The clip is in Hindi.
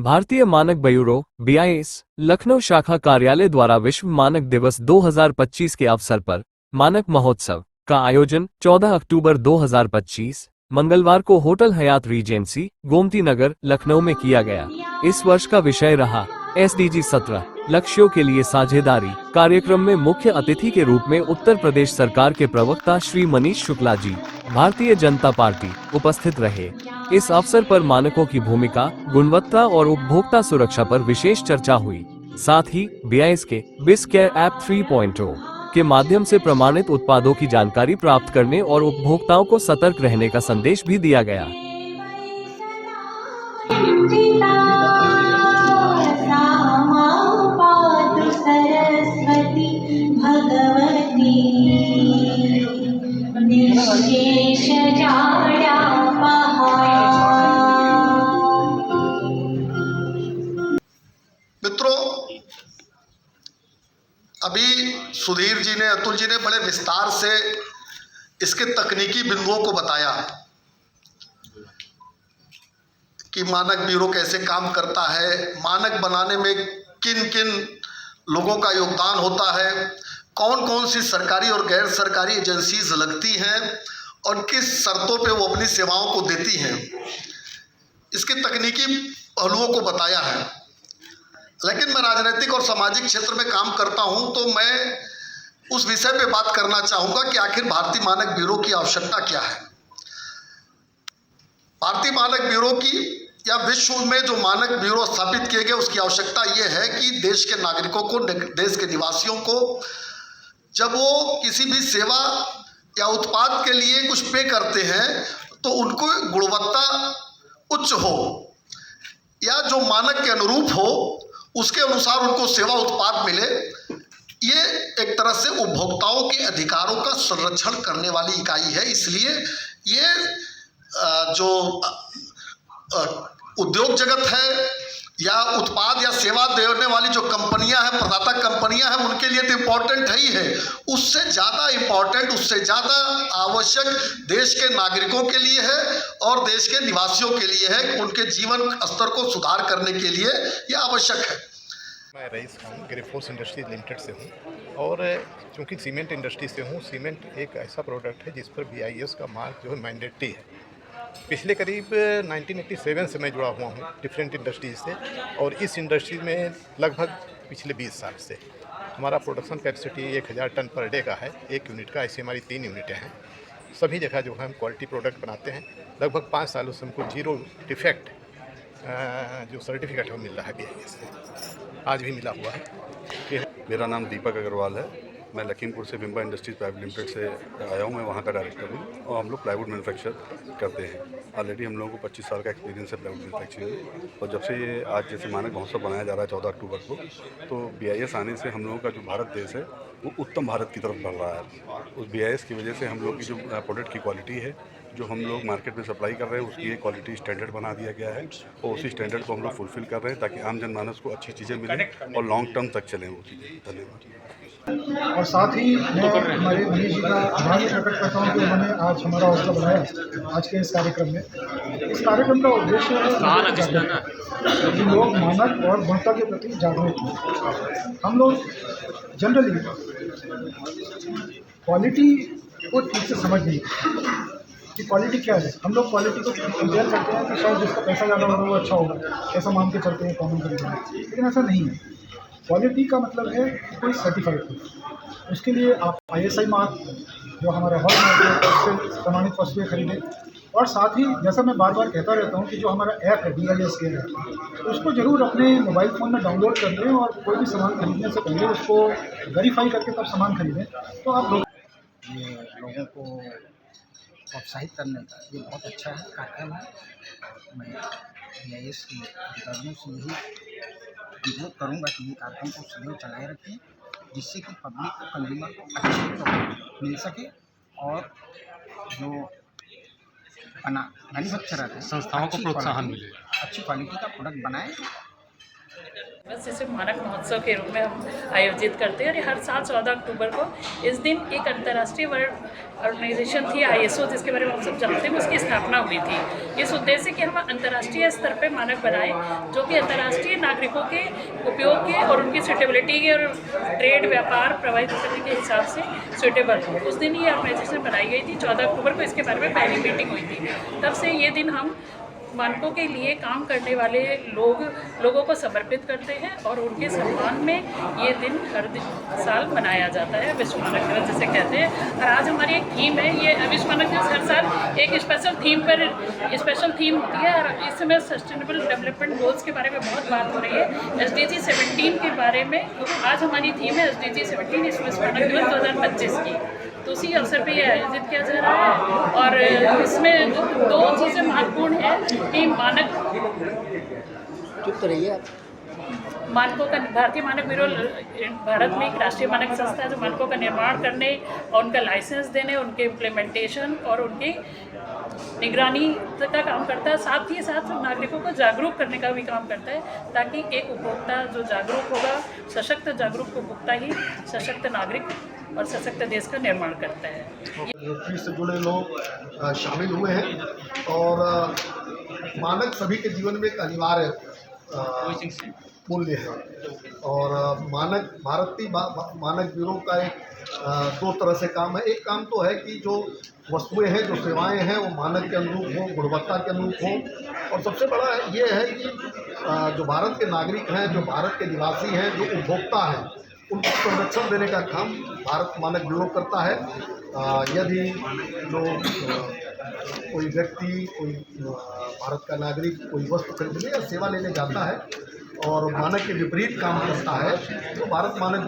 भारतीय मानक ब्यूरो (BIS) लखनऊ शाखा कार्यालय द्वारा विश्व मानक दिवस 2025 के अवसर पर मानक महोत्सव का आयोजन 14 अक्टूबर 2025 मंगलवार को hotel Hyatt Regency Gomti Nagar Lucknow में किया गया। इस वर्ष का विषय रहा SDG 17 लक्ष्यों के लिए साझेदारी। कार्यक्रम में मुख्य अतिथि के रूप में उत्तर प्रदेश सरकार के प्रवक्ता श्री मनीष शुक्ला जी, भारतीय जनता पार्टी उपस्थित रहे। इस अवसर पर मानकों की भूमिका, गुणवत्ता और उपभोक्ता सुरक्षा पर विशेष चर्चा हुई। साथ ही BIS के BIS केयर ऐप 3.0 के माध्यम से प्रमाणित उत्पादों की जानकारी प्राप्त करने और उपभोक्ताओं को सतर्क रहने का संदेश भी दिया गया। मित्रों, अभी सुधीर जी ने, अतुल जी ने बड़े विस्तार से इसके तकनीकी बिंदुओं को बताया कि मानक ब्यूरो कैसे काम करता है, मानक बनाने में किन किन लोगों का योगदान होता है, कौन कौन सी सरकारी और गैर सरकारी एजेंसीज लगती हैं और किस शर्तों पे वो अपनी सेवाओं को देती हैं। इसके तकनीकी पहलुओं को बताया है। लेकिन मैं राजनीतिक और सामाजिक क्षेत्र में काम करता हूं, तो मैं उस विषय पे बात करना चाहूँगा कि आखिर भारतीय मानक ब्यूरो की आवश्यकता क्या है। भारतीय मानक ब्यूरो की या विश्व में जो मानक ब्यूरो स्थापित किए गए, उसकी आवश्यकता ये है कि देश के नागरिकों को, देश के निवासियों को, जब वो किसी भी सेवा या उत्पाद के लिए कुछ पे करते हैं तो उनको गुणवत्ता उच्च हो या जो मानक के अनुरूप हो, उसके अनुसार उनको सेवा उत्पाद मिले। ये एक तरह से उपभोक्ताओं के अधिकारों का संरक्षण करने वाली इकाई है। इसलिए ये जो उद्योग जगत है या उत्पाद या सेवा देने वाली जो कंपनियां हैं, प्रदाता कंपनियां हैं, उनके लिए तो इम्पोर्टेंट है ही है। उससे ज़्यादा इम्पोर्टेंट, उससे ज़्यादा आवश्यक देश के नागरिकों के लिए है और देश के निवासियों के लिए है। उनके जीवन स्तर को सुधार करने के लिए यह आवश्यक है। मैं रईस खान ग्रिफोस इंडस्ट्रीज लिमिटेड से हूँ और चूँकि सीमेंट इंडस्ट्री से हूँ, सीमेंट एक ऐसा प्रोडक्ट है जिस पर BIS का मार्क जो है मैंडेटरी है। पिछले करीब 1987 से मैं जुड़ा हुआ हूँ डिफरेंट इंडस्ट्रीज से और इस इंडस्ट्री में लगभग पिछले 20 साल से हमारा production capacity 1000 ton per day का है, एक यूनिट का। ऐसी हमारी 3 यूनिटें हैं। सभी जगह जो है हम क्वालिटी प्रोडक्ट बनाते हैं। लगभग 5 सालों से हमको 0 डिफेक्ट जो सर्टिफिकेट है वो मिल रहा है BIS से, आज भी मिला हुआ है। मेरा नाम दीपक अग्रवाल है। मैं लखीमपुर से बिम्बा इंडस्ट्रीज प्राइवेट लिमिटेड से आया हूँ। मैं वहाँ का डायरेक्टर हूँ और हम लोग प्लाईवुड मैन्युफैक्चर करते हैं। ऑलरेडी हम लोगों को 25 साल का एक्सपीरियंस है प्लाईवुड मैन्युफैक्चरिंग में। और जब से ये आज जैसे मानक महोत्सव बनाया जा रहा है 14 अक्टूबर को, तो BIS आने से हम लोगों का जो भारत देश है वो उत्तम भारत की तरफ बढ़ रहा है। उस BIS की वजह से हम लोग की जो प्रोडक्ट की क्वालिटी है, जो हम लोग मार्केट में सप्लाई कर रहे हैं, उसकी एक क्वालिटी स्टैंडर्ड बना दिया गया है और उसी स्टैंडर्ड को हम लोग फुलफिल कर रहे हैं ताकि आम जनमानस को अच्छी चीज़ें मिलें और लॉन्ग टर्म तक चलें वो चीज़ें। धन्यवाद। और साथ ही मैं हमारे मनीष जी का आभार भी प्रकट करता हूँ कि उन्होंने आज हमारा हौसला बनाया आज के इस कार्यक्रम में। इस कार्यक्रम का उद्देश्य है कि लोग मानक और गुणवत्ता के प्रति जागरूक हों। हम लोग जनरली क्वालिटी को ठीक से समझ नहीं कि क्वालिटी क्या है। हम लोग क्वालिटी को कंपेयर करते हैं कि शायद जिसका पैसा ज़्यादा होगा वो अच्छा होगा, ऐसा मान के चलते हैं कॉमन तरीके में, लेकिन ऐसा नहीं है। क्वालिटी का मतलब है कि कोई सर्टिफाइड हो। उसके लिए आप ISI मार्क जो हमारा हॉल मार्क है उससे प्रमाणित वस्तुएँ खरीदें। और साथ ही जैसा मैं बार बार कहता रहता हूँ कि जो हमारा ऐप है BIS केयर ऐप, तो उसको ज़रूर अपने मोबाइल फ़ोन में डाउनलोड कर लें और कोई भी सामान खरीदने से पहले उसको वेरीफाई करके तब सामान खरीदें। तो आप ये लोगों को प्रोत्साहित करने का ये बहुत अच्छा है कार्यक्रम है। मैं BIS के अधिकारियों से यही अनुरोध करूँगा कि ये कार्यक्रम को सदैव चलाए रखें, जिससे कि पब्लिक को, कंज्यूमर को अच्छे प्रोडक्ट मिल सके और जो मैन्युफैक्चरर है, संस्थाओं को प्रोत्साहन मिले, अच्छी क्वालिटी का प्रोडक्ट बनाए। बस इसे मानक महोत्सव के रूप में हम आयोजित करते हैं और ये हर साल 14 अक्टूबर को इस दिन एक अंतर्राष्ट्रीय वर्ल्ड ऑर्गेनाइजेशन थी ISO, जिसके बारे में हम सब जानते हैं, उसकी स्थापना हुई थी इस उद्देश्य कि हम अंतर्राष्ट्रीय स्तर पे मानक बनाएं जो कि अंतर्राष्ट्रीय नागरिकों के उपयोग के और उनकी सूटेबिलिटी के और ट्रेड व्यापार प्रभावित करने के हिसाब से सूटेबल हो। उस दिन ये ऑर्गेनाइजेशन बनाई गई थी 14 अक्टूबर को, इसके बारे में पहली मीटिंग हुई थी। तब से ये दिन हम मानकों के लिए काम करने वाले लोगों को समर्पित करते हैं और उनके सम्मान में ये दिन हर साल मनाया जाता है, विश्व मानक दिवस जिसे कहते हैं। और आज हमारी एक थीम है, ये विश्व मानक दिवस हर साल एक स्पेशल थीम होती है और इस समय सस्टेनेबल डेवलपमेंट गोल्स के बारे में बहुत बात हो रही है। SDG 17 के बारे में आज हमारी थीम है SDG 17 इस विश्व मानक दिवस 2025 की। तो उसी अवसर पर यह आयोजित किया जा रहा है और इसमें दो चीज़ें महत्वपूर्ण हैं कि मानकों का भारतीय मानक ब्यूरो भारत में एक राष्ट्रीय मानक संस्था है जो मानकों का निर्माण करने और उनका लाइसेंस देने, उनके इम्प्लीमेंटेशन और उनकी निगरानी का काम करता है। साथ ही साथ नागरिकों को जागरूक करने का भी काम करता है ताकि एक उपभोक्ता जो जागरूक होगा, सशक्त जागरूक उपभोक्ता ही सशक्त नागरिक और सशक्त देश का निर्माण करता है। इंडस्ट्री से जुड़े लोग शामिल हुए हैं और मानक सभी के जीवन में एक अनिवार्य मूल्य है और भारतीय मानक ब्यूरो का एक दो तरह से काम है। एक काम तो है कि जो वस्तुएं हैं, जो सेवाएं हैं, वो मानक के अनुरूप हों, गुणवत्ता के अनुरूप हों और सबसे बड़ा ये है कि जो भारत के नागरिक हैं, जो भारत के निवासी हैं, जो उपभोक्ता हैं, उनको संरक्षण देने का काम भारत मानक ब्यूरो करता है। यदि जो कोई व्यक्ति, कोई भारत का नागरिक कोई वस्तु खरीदने या सेवा लेने जाता है और मानक के विपरीत काम करता है तो भारत मानक